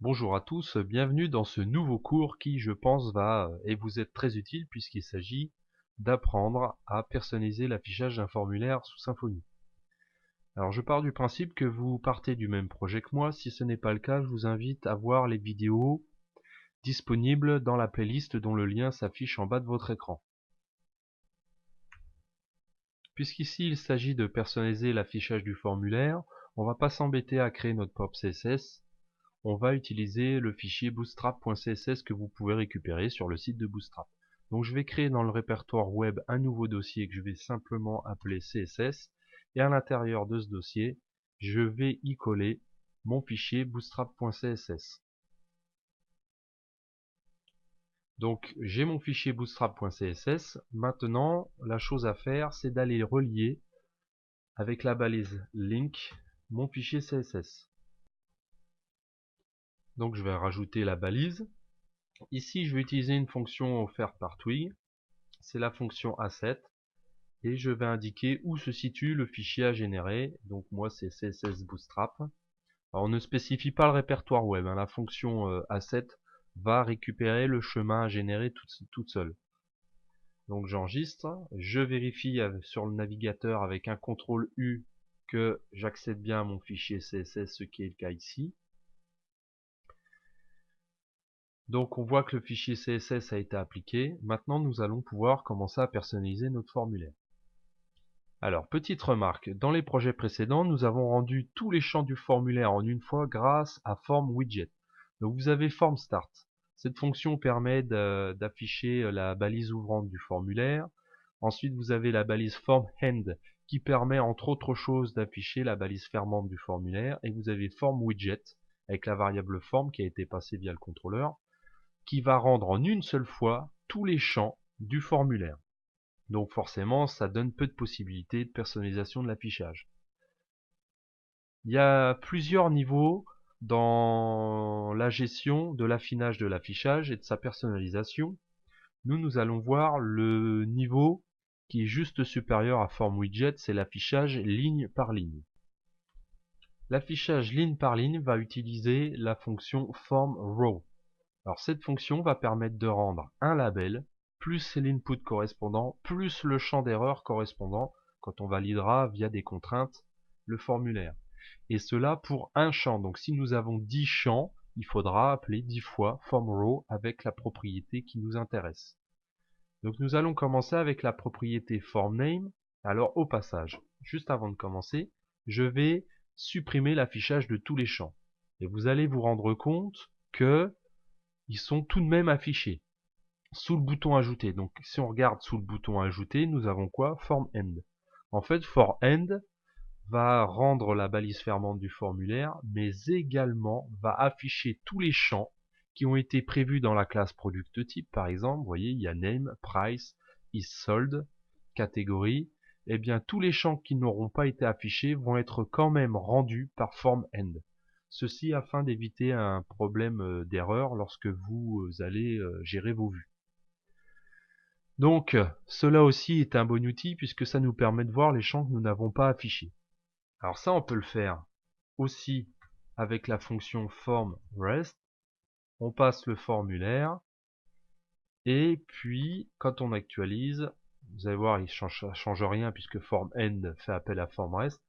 Bonjour à tous, bienvenue dans ce nouveau cours qui, je pense, va et vous être très utile puisqu'il s'agit d'apprendre à personnaliser l'affichage d'un formulaire sous Symfony. Alors je pars du principe que vous partez du même projet que moi. Si ce n'est pas le cas, je vous invite à voir les vidéos disponibles dans la playlist dont le lien s'affiche en bas de votre écran. Puisqu'ici il s'agit de personnaliser l'affichage du formulaire, on ne va pas s'embêter à créer notre propre CSS. On va utiliser le fichier bootstrap.css que vous pouvez récupérer sur le site de Bootstrap. Donc je vais créer dans le répertoire web un nouveau dossier que je vais simplement appeler CSS et à l'intérieur de ce dossier, je vais y coller mon fichier bootstrap.css. Donc j'ai mon fichier bootstrap.css. Maintenant, la chose à faire, c'est d'aller relier avec la balise link mon fichier CSS. Donc je vais rajouter la balise. Ici, je vais utiliser une fonction offerte par Twig, c'est la fonction asset, et je vais indiquer où se situe le fichier à générer. Donc moi, c'est CSS Bootstrap. Alors, on ne spécie pas le répertoire web, la fonction asset va récupérer le chemin à générer toute seule. Donc j'enregistre, je vérifie sur le navigateur avec un CTRL U que j'accède bien à mon fichier CSS, ce qui est le cas ici. Donc on voit que le fichier CSS a été appliqué. Maintenant nous allons pouvoir commencer à personnaliser notre formulaire. Alors petite remarque, dans les projets précédents nous avons rendu tous les champs du formulaire en une fois grâce à Form Widget. Donc vous avez Form Start. Cette fonction permet d'afficher la balise ouvrante du formulaire. Ensuite vous avez la balise Form End qui permet entre autres choses d'afficher la balise fermante du formulaire. Et vous avez Form Widget avec la variable form qui a été passée via le contrôleur, qui va rendre en une seule fois tous les champs du formulaire. Donc forcément, ça donne peu de possibilités de personnalisation de l'affichage. Il y a plusieurs niveaux dans la gestion de l'affinage de l'affichage et de sa personnalisation. Nous allons voir le niveau qui est juste supérieur à Form Widget, c'est l'affichage ligne par ligne. L'affichage ligne par ligne va utiliser la fonction Form Row. Alors cette fonction va permettre de rendre un label, plus l'input correspondant, plus le champ d'erreur correspondant, quand on validera via des contraintes le formulaire. Et cela pour un champ. Donc si nous avons 10 champs, il faudra appeler 10 fois formRow avec la propriété qui nous intéresse. Donc nous allons commencer avec la propriété formName. Alors au passage, juste avant de commencer, je vais supprimer l'affichage de tous les champs. Et vous allez vous rendre compte que ils sont tout de même affichés sous le bouton ajouter. Donc si on regarde sous le bouton ajouter, nous avons quoi? Form End. En fait, For End va rendre la balise fermante du formulaire, mais également va afficher tous les champs qui ont été prévus dans la classe product type. Par exemple, vous voyez, il y a name, price, is sold, catégorie. Eh bien, tous les champs qui n'auront pas été affichés vont être quand même rendus par Form End. Ceci afin d'éviter un problème d'erreur lorsque vous allez gérer vos vues. Donc, cela aussi est un bon outil puisque ça nous permet de voir les champs que nous n'avons pas affichés. Alors ça, on peut le faire aussi avec la fonction form rest. On passe le formulaire et puis quand on actualise, vous allez voir, ça change rien puisque form end fait appel à form rest.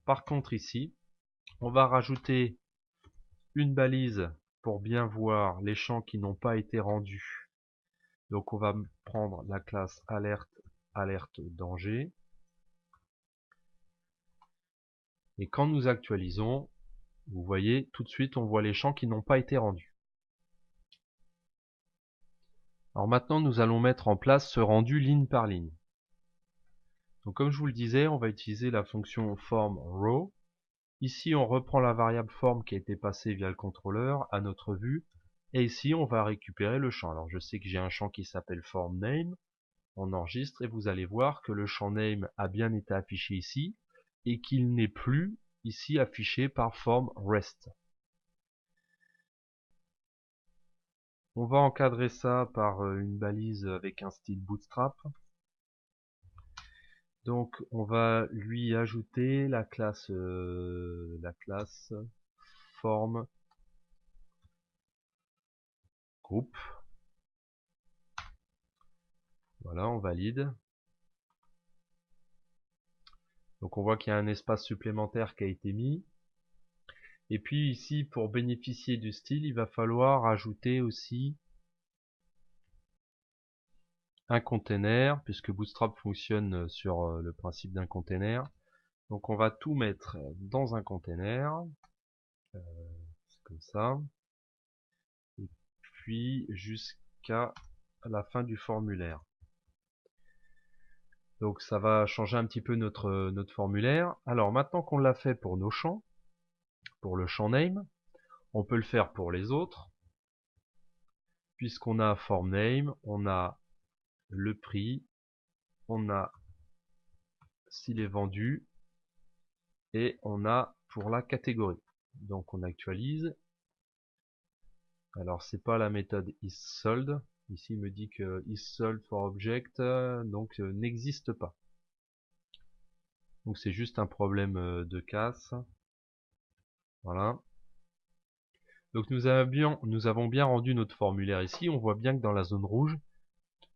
Par contre ici, on va rajouter une balise pour bien voir les champs qui n'ont pas été rendus. Donc on va prendre la classe alerte danger. Et quand nous actualisons, vous voyez, tout de suite, on voit les champs qui n'ont pas été rendus. Alors maintenant, nous allons mettre en place ce rendu ligne par ligne. Donc comme je vous le disais, on va utiliser la fonction formRow. Ici, on reprend la variable form qui a été passée via le contrôleur à notre vue. Et ici, on va récupérer le champ. Alors je sais que j'ai un champ qui s'appelle formName. On enregistre et vous allez voir que le champ name a bien été affiché ici et qu'il n'est plus ici affiché par formRest. On va encadrer ça par une balise avec un style bootstrap. Donc on va lui ajouter la classe form groupe. Voilà, on valide. Donc on voit qu'il y a un espace supplémentaire qui a été mis. Et puis ici, pour bénéficier du style, il va falloir ajouter aussi un container, puisque Bootstrap fonctionne sur le principe d'un container. Donc on va tout mettre dans un container, comme ça, et puis jusqu'à la fin du formulaire. Donc ça va changer un petit peu notre formulaire. Alors maintenant qu'on l'a fait pour nos champs, pour le champ name, on peut le faire pour les autres. Puisqu'on a form name, on a le prix, on a s'il est vendu, et on a pour la catégorie. Donc on actualise. Alors c'est pas la méthode isSold. Ici il me dit que isSold for object donc n'existe pas. Donc c'est juste un problème de casse. Voilà. Donc nous avons bien rendu notre formulaire ici. On voit bien que dans la zone rouge,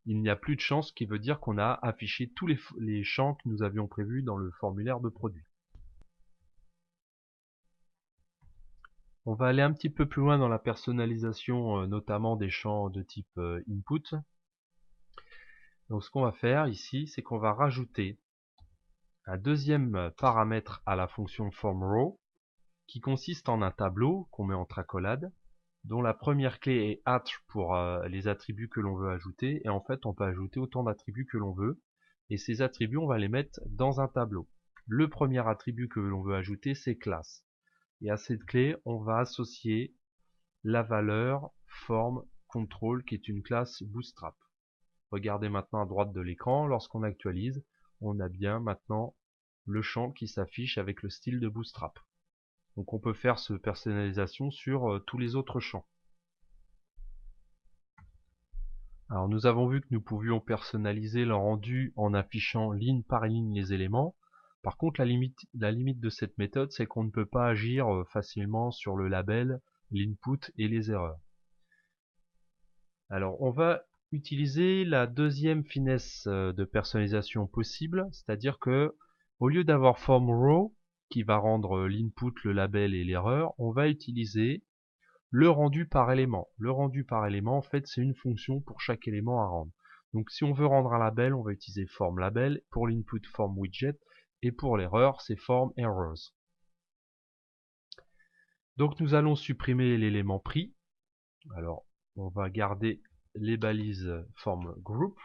il n'y a plus de champ, ce qui veut dire qu'on a affiché tous les champs que nous avions prévus dans le formulaire de produit. On va aller un petit peu plus loin dans la personnalisation, notamment des champs de type input. Donc ce qu'on va faire ici, c'est qu'on va rajouter un deuxième paramètre à la fonction formRow, qui consiste en un tableau qu'on met entre accolades, dont la première clé est at pour les attributs que l'on veut ajouter, et en fait on peut ajouter autant d'attributs que l'on veut, et ces attributs on va les mettre dans un tableau. Le premier attribut que l'on veut ajouter, c'est classe. Et à cette clé, on va associer la valeur form control qui est une classe Bootstrap. Regardez maintenant à droite de l'écran, lorsqu'on actualise, on a bien maintenant le champ qui s'affiche avec le style de Bootstrap. Donc on peut faire ce personnalisation sur tous les autres champs. Alors nous avons vu que nous pouvions personnaliser le rendu en affichant ligne par ligne les éléments. Par contre la limite de cette méthode, c'est qu'on ne peut pas agir facilement sur le label, l'input et les erreurs. Alors on va utiliser la deuxième finesse de personnalisation possible, c'est-à-dire que au lieu d'avoir formRow qui va rendre l'input, le label et l'erreur, on va utiliser le rendu par élément. Le rendu par élément, en fait, c'est une fonction pour chaque élément à rendre. Donc si on veut rendre un label, on va utiliser formLabel, pour l'input formWidget, et pour l'erreur, c'est formErrors. Donc nous allons supprimer l'élément prix. Alors on va garder les balises formGroup.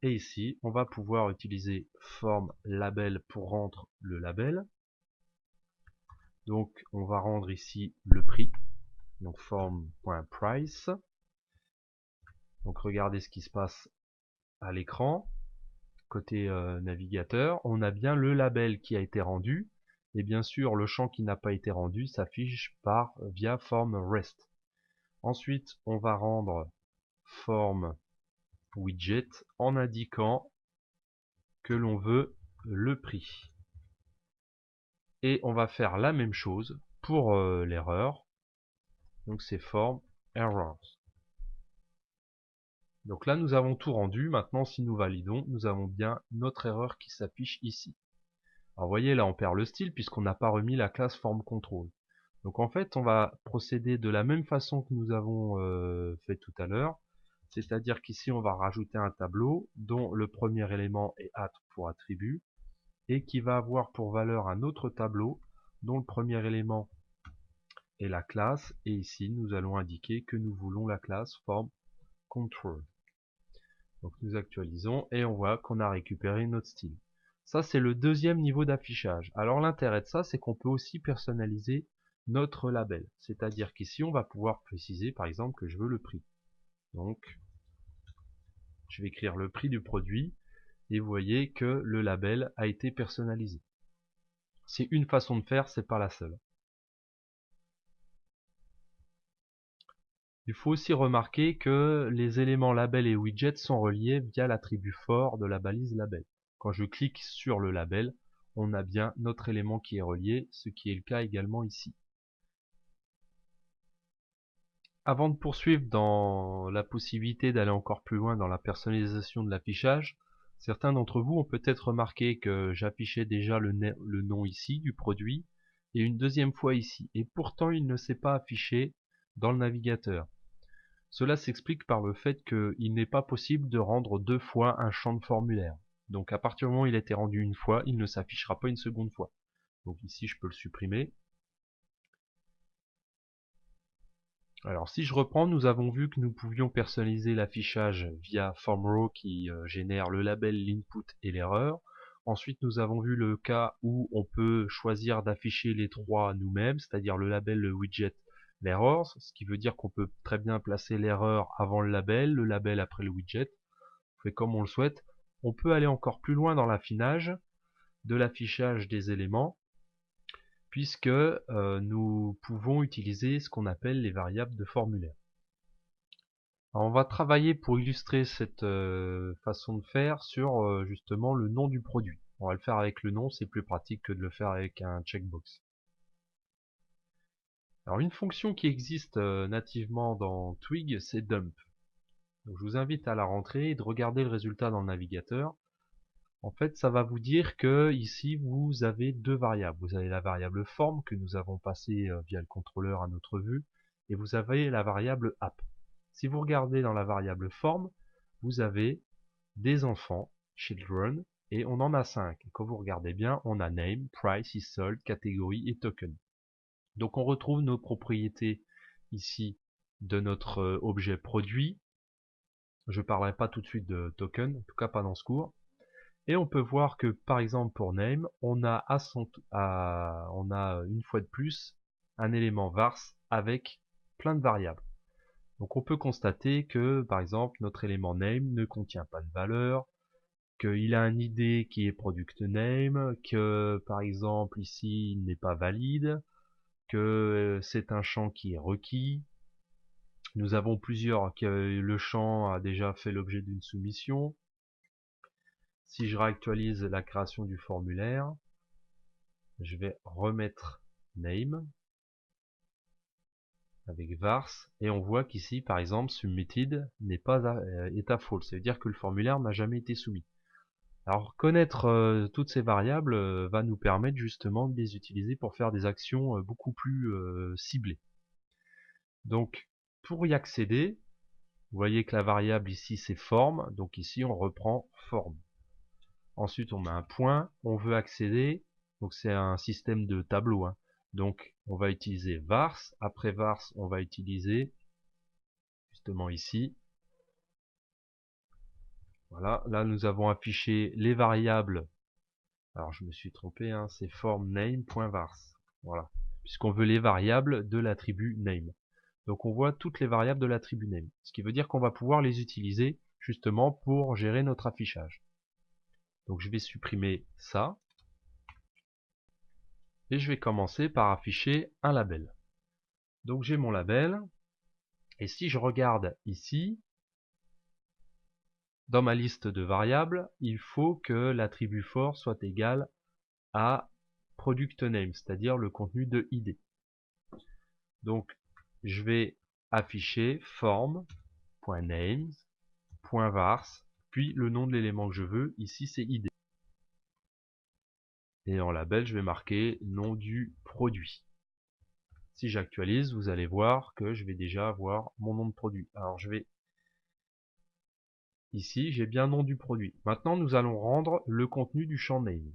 Et ici, on va pouvoir utiliser formLabel pour rendre le label. Donc on va rendre ici le prix. Donc form.price. Donc regardez ce qui se passe à l'écran. Côté navigateur, on a bien le label qui a été rendu. Et bien sûr, le champ qui n'a pas été rendu s'affiche via form rest. Ensuite, on va rendre form widget en indiquant que l'on veut le prix. Et on va faire la même chose pour l'erreur. Donc c'est form errors. Donc là, nous avons tout rendu. Maintenant, si nous validons, nous avons bien notre erreur qui s'affiche ici. Alors vous voyez, là, on perd le style puisqu'on n'a pas remis la classe form control. Donc en fait, on va procéder de la même façon que nous avons fait tout à l'heure. C'est-à-dire qu'ici, on va rajouter un tableau dont le premier élément est at pour attribut et qui va avoir pour valeur un autre tableau dont le premier élément est la classe. Et ici, nous allons indiquer que nous voulons la classe form control. Donc nous actualisons et on voit qu'on a récupéré notre style. Ça, c'est le deuxième niveau d'affichage. Alors l'intérêt de ça, c'est qu'on peut aussi personnaliser notre label. C'est-à-dire qu'ici, on va pouvoir préciser, par exemple, que je veux le prix. Donc, je vais écrire le prix du produit et vous voyez que le label a été personnalisé. C'est une façon de faire, c'est pas la seule. Il faut aussi remarquer que les éléments label et widget sont reliés via l'attribut for de la balise label. Quand je clique sur le label, on a bien notre élément qui est relié, ce qui est le cas également ici. Avant de poursuivre dans la possibilité d'aller encore plus loin dans la personnalisation de l'affichage, certains d'entre vous ont peut-être remarqué que j'affichais déjà le nom ici du produit et une deuxième fois ici, et pourtant il ne s'est pas affiché dans le navigateur. Cela s'explique par le fait qu'il n'est pas possible de rendre deux fois un champ de formulaire. Donc à partir du moment où il a été rendu une fois, il ne s'affichera pas une seconde fois. Donc ici je peux le supprimer. Alors si je reprends, nous avons vu que nous pouvions personnaliser l'affichage via FormRow qui génère le label, l'input et l'erreur. Ensuite nous avons vu le cas où on peut choisir d'afficher les trois nous-mêmes, c'est-à-dire le label, le widget, l'error, ce qui veut dire qu'on peut très bien placer l'erreur avant le label après le widget. On fait comme on le souhaite. On peut aller encore plus loin dans l'affinage de l'affichage des éléments, puisque nous pouvons utiliser ce qu'on appelle les variables de formulaire. Alors on va travailler pour illustrer cette façon de faire sur justement le nom du produit. On va le faire avec le nom, c'est plus pratique que de le faire avec un checkbox. Alors une fonction qui existe nativement dans Twig, c'est dump. Donc, je vous invite à la rentrer et de regarder le résultat dans le navigateur. En fait, ça va vous dire que ici vous avez deux variables. Vous avez la variable form que nous avons passée via le contrôleur à notre vue, et vous avez la variable app. Si vous regardez dans la variable form, vous avez des enfants, children, et on en a 5. Et quand vous regardez bien, on a name, price, is sold, catégorie et token. Donc on retrouve nos propriétés ici de notre objet produit. Je ne parlerai pas tout de suite de token, en tout cas pas dans ce cours. Et on peut voir que par exemple pour name, on a une fois de plus un élément vars avec plein de variables. Donc on peut constater que par exemple notre élément name ne contient pas de valeur, qu'il a un ID qui est product name, que par exemple ici il n'est pas valide, que c'est un champ qui est requis. Nous avons plusieurs, que le champ a déjà fait l'objet d'une soumission. Si je réactualise la création du formulaire, je vais remettre name avec vars et on voit qu'ici par exemple submitted n'est pas est à false, ça veut dire que le formulaire n'a jamais été soumis. Alors connaître toutes ces variables va nous permettre justement de les utiliser pour faire des actions beaucoup plus ciblées. Donc pour y accéder, vous voyez que la variable ici c'est form, donc ici on reprend form. Ensuite on met un point, on veut accéder, donc c'est un système de tableau, hein. Donc on va utiliser vars, après vars on va utiliser justement ici. Voilà, là nous avons affiché les variables. Alors je me suis trompé, hein, c'est form name.vars. Voilà, puisqu'on veut les variables de l'attribut name. Donc on voit toutes les variables de l'attribut name, ce qui veut dire qu'on va pouvoir les utiliser justement pour gérer notre affichage. Donc je vais supprimer ça. Et je vais commencer par afficher un label. Donc j'ai mon label, et si je regarde ici, dans ma liste de variables, il faut que l'attribut for soit égal à product name, c'est-à-dire le contenu de ID. Donc je vais afficher form.names.vars, puis le nom de l'élément que je veux, ici c'est ID. Et en label, je vais marquer nom du produit. Si j'actualise, vous allez voir que je vais déjà avoir mon nom de produit. Alors je vais ici, j'ai bien nom du produit. Maintenant, nous allons rendre le contenu du champ name.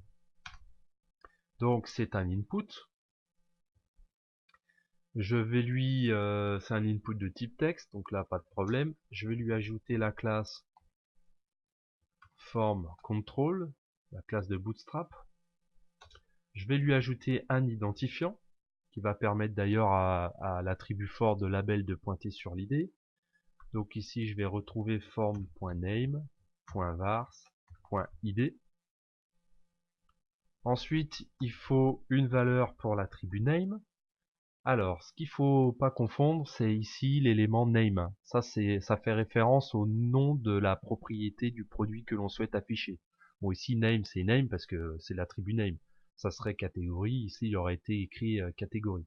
Donc c'est un input. Je vais lui, c'est un input de type texte, donc là pas de problème. Je vais lui ajouter la classe form control, la classe de Bootstrap. Je vais lui ajouter un identifiant qui va permettre d'ailleurs à l'attribut for de label de pointer sur l'id. Donc ici je vais retrouver form.name.vars.id. Ensuite il faut une valeur pour l'attribut name. Alors, ce qu'il faut pas confondre, c'est ici l'élément name. Ça fait référence au nom de la propriété du produit que l'on souhaite afficher. Bon, ici name, c'est name parce que c'est l'attribut name. Ça serait catégorie. Ici, il aurait été écrit catégorie.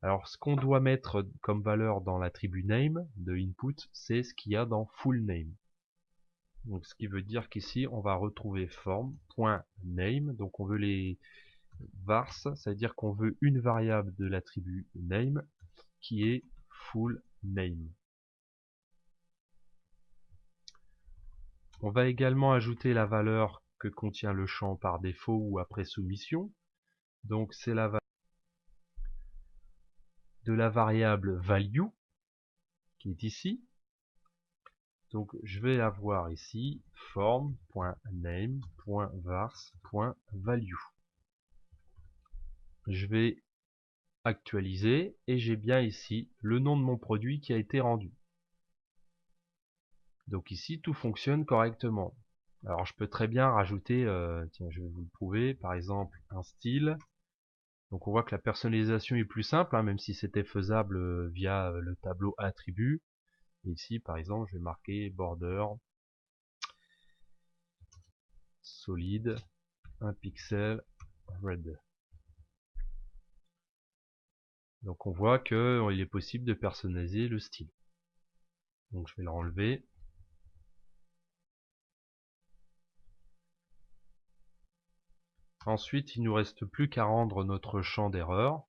Alors ce qu'on doit mettre comme valeur dans l'attribut name de input, c'est ce qu'il y a dans full name. Donc ce qui veut dire qu'ici on va retrouver form.name, donc on veut les vars, ça veut dire qu'on veut une variable de l'attribut name qui est full name. On va également ajouter la valeur que contient le champ par défaut ou après soumission. Donc c'est la valeur de la variable value qui est ici. Donc je vais avoir ici form.name.vars.value. Je vais actualiser et j'ai bien ici le nom de mon produit qui a été rendu. Donc ici tout fonctionne correctement. Alors je peux très bien rajouter, tiens je vais vous le prouver, par exemple un style. Donc on voit que la personnalisation est plus simple, hein, même si c'était faisable via le tableau attributs. Et ici par exemple je vais marquer border solide 1 pixel red. Donc on voit qu'il est possible de personnaliser le style. Donc je vais le renlever. Ensuite, il nous reste plus qu'à rendre notre champ d'erreur.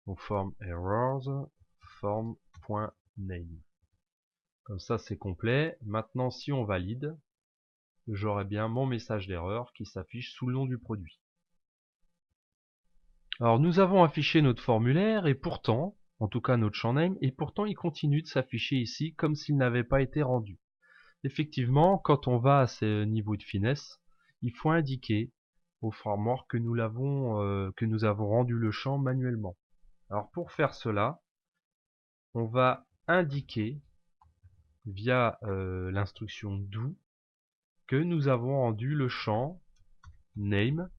Donc form errors, form.name. Comme ça, c'est complet. Maintenant, si on valide, j'aurai bien mon message d'erreur qui s'affiche sous le nom du produit. Alors, nous avons affiché notre formulaire et pourtant, en tout cas notre champ name, et pourtant il continue de s'afficher ici comme s'il n'avait pas été rendu. Effectivement, quand on va à ce niveau de finesse, il faut indiquer au framework que nous avons rendu le champ manuellement. Alors pour faire cela, on va indiquer via l'instruction do que nous avons rendu le champ name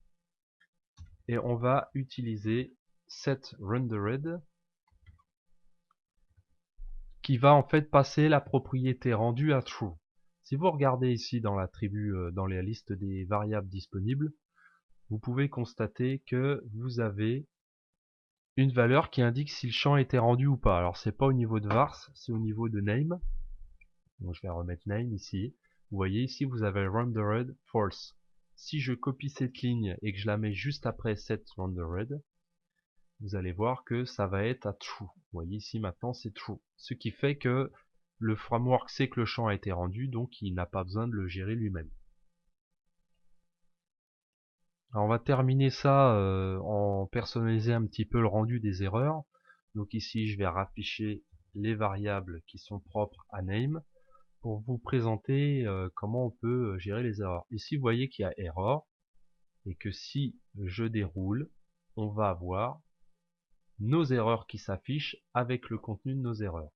et on va utiliser setRendered qui va en fait passer la propriété rendue à true. Si vous regardez ici dans l'attribut, dans la liste des variables disponibles, vous pouvez constater que vous avez une valeur qui indique si le champ a été rendu ou pas. Alors c'est pas au niveau de vars, c'est au niveau de name. Donc je vais remettre name ici. Vous voyez ici vous avez rendered false. Si je copie cette ligne et que je la mets juste après set rendered, vous allez voir que ça va être à true. Vous voyez ici maintenant c'est true. Ce qui fait que le framework sait que le champ a été rendu, donc il n'a pas besoin de le gérer lui-même. Alors on va terminer ça en personnaliser un petit peu le rendu des erreurs. Donc ici je vais rafficher les variables qui sont propres à name pour vous présenter comment on peut gérer les erreurs. Ici vous voyez qu'il y a error et que si je déroule, on va avoir nos erreurs qui s'affichent avec le contenu de nos erreurs.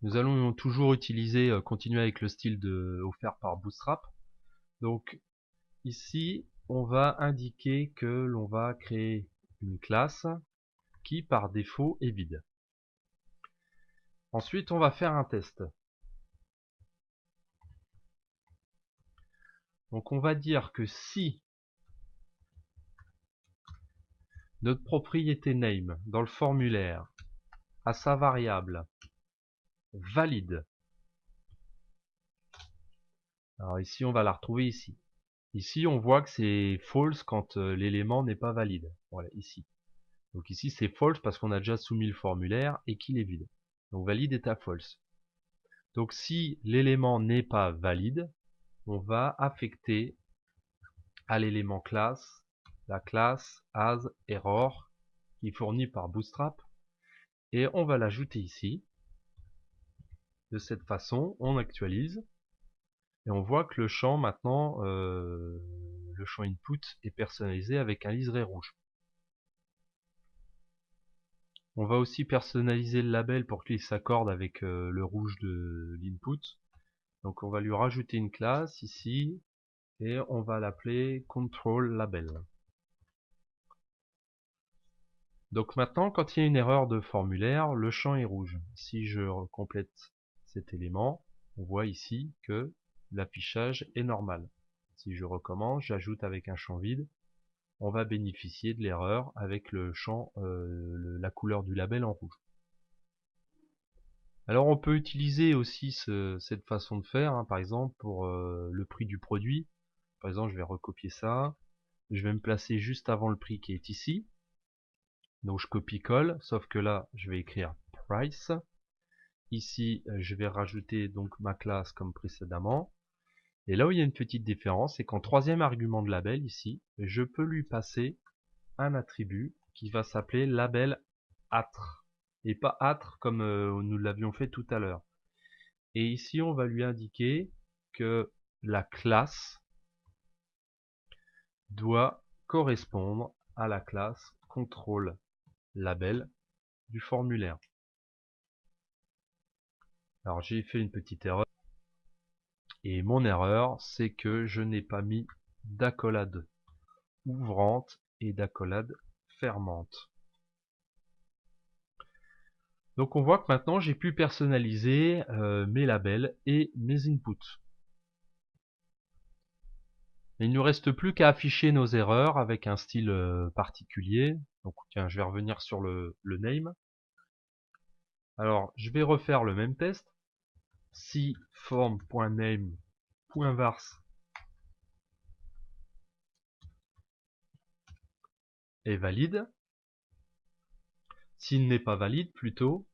Nous allons toujours utiliser, continuer avec le style offert par Bootstrap. Donc ici, on va indiquer que l'on va créer une classe qui par défaut est vide. Ensuite, on va faire un test. Donc on va dire que si notre propriété name dans le formulaire a sa variable valide, alors ici on va la retrouver ici. Ici on voit que c'est false quand l'élément n'est pas valide. Voilà, ici. Donc ici c'est false parce qu'on a déjà soumis le formulaire et qu'il est vide. Donc valide est à false. Donc si l'élément n'est pas valide, on va affecter à l'élément classe la classe asError qui est fournie par Bootstrap et on va l'ajouter ici. De cette façon, on actualise et on voit que le champ maintenant, le champ input est personnalisé avec un liseré rouge. On va aussi personnaliser le label pour qu'il s'accorde avec le rouge de l'input. Donc on va lui rajouter une classe ici et on va l'appeler control label. Donc maintenant quand il y a une erreur de formulaire, le champ est rouge. Si je complète cet élément, on voit ici que l'affichage est normal. Si je recommence, j'ajoute avec un champ vide, on va bénéficier de l'erreur avec le champ, la couleur du label en rouge. Alors on peut utiliser aussi cette façon de faire, hein, par exemple pour le prix du produit. Par exemple, je vais recopier ça, je vais me placer juste avant le prix qui est ici. Donc je copie-colle, sauf que là je vais écrire price. Ici je vais rajouter donc ma classe comme précédemment. Et là où il y a une petite différence, c'est qu'en troisième argument de label ici, je peux lui passer un attribut qui va s'appeler label atre. Et pas atre comme nous l'avions fait tout à l'heure. Et ici on va lui indiquer que la classe doit correspondre à la classe contrôle label du formulaire. Alors j'ai fait une petite erreur. Et mon erreur, c'est que je n'ai pas mis d'accolade ouvrante et d'accolade fermante. Donc on voit que maintenant j'ai pu personnaliser mes labels et mes inputs. Il ne nous reste plus qu'à afficher nos erreurs avec un style particulier. Donc tiens, je vais revenir sur le name. Alors je vais refaire le même test. Si form.name.vars est valide, s'il n'est pas valide plutôt,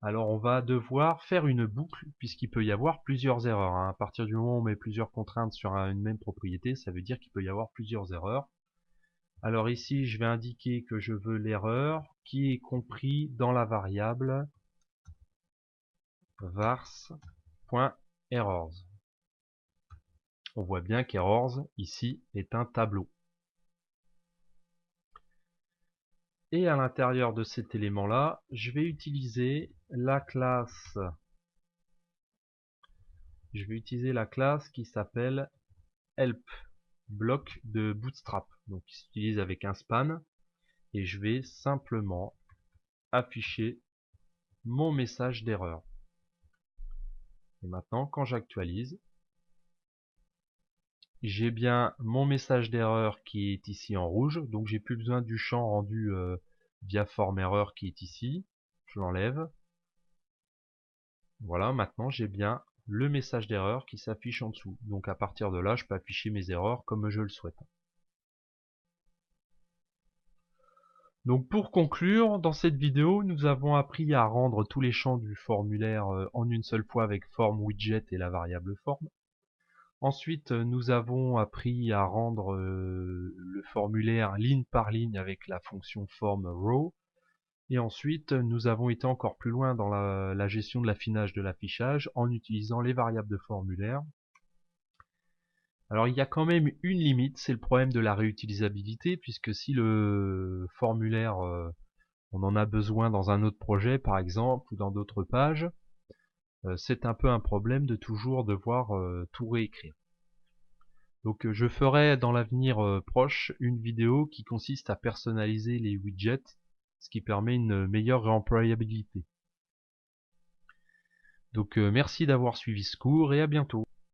alors on va devoir faire une boucle puisqu'il peut y avoir plusieurs erreurs, hein. À partir du moment où on met plusieurs contraintes sur une même propriété, ça veut dire qu'il peut y avoir plusieurs erreurs. Alors ici je vais indiquer que je veux l'erreur qui est compris dans la variable vars.errors. On voit bien qu'errors ici est un tableau. Et à l'intérieur de cet élément là, je vais utiliser la classe qui s'appelle help bloc de Bootstrap, donc qui s'utilise avec un span, et je vais simplement afficher mon message d'erreur. Et maintenant quand j'actualise, j'ai bien mon message d'erreur qui est ici en rouge, donc j'ai plus besoin du champ rendu via form erreur qui est ici. Je l'enlève. Voilà, maintenant j'ai bien le message d'erreur qui s'affiche en dessous. Donc à partir de là, je peux afficher mes erreurs comme je le souhaite. Donc pour conclure, dans cette vidéo, nous avons appris à rendre tous les champs du formulaire en une seule fois avec form widget et la variable form. Ensuite, nous avons appris à rendre le formulaire ligne par ligne avec la fonction form row. Et ensuite, nous avons été encore plus loin dans la gestion de l'affinage de l'affichage en utilisant les variables de formulaire. Alors il y a quand même une limite, c'est le problème de la réutilisabilité, puisque si le formulaire, on en a besoin dans un autre projet par exemple, ou dans d'autres pages, c'est un peu un problème de toujours devoir tout réécrire. Donc je ferai dans l'avenir proche une vidéo qui consiste à personnaliser les widgets, ce qui permet une meilleure réemployabilité. Donc merci d'avoir suivi ce cours et à bientôt.